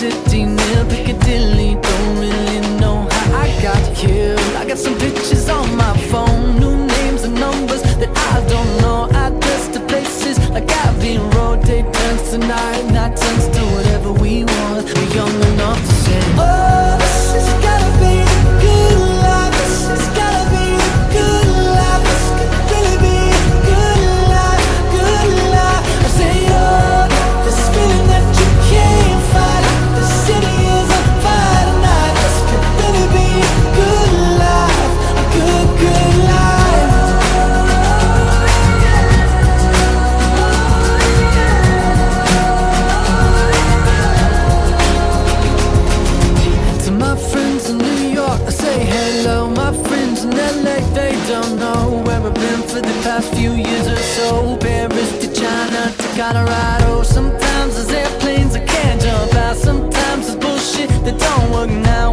city near Piccadilly. Don't really know how I got here. I got some pictures on my phone, new names and numbers that I don't know. Address to places like Abbey Road. Day turns to night, night turns to whatever we want. We're young enough to say, oh, this has gotta be the good life. This has gotta be the good life. This could really be the good life, good life. I say, oh, this feeling that you can't fight. The city is on fire tonight. This could really be a good life, a good, good life. To my friends in New York, I say hello. My friends in LA, they don't know where I've been for the past few years or so. Paris to China to Colorado. Sometimes there's airplanes I can't jump out. Sometimes there's bullshit that don't work now.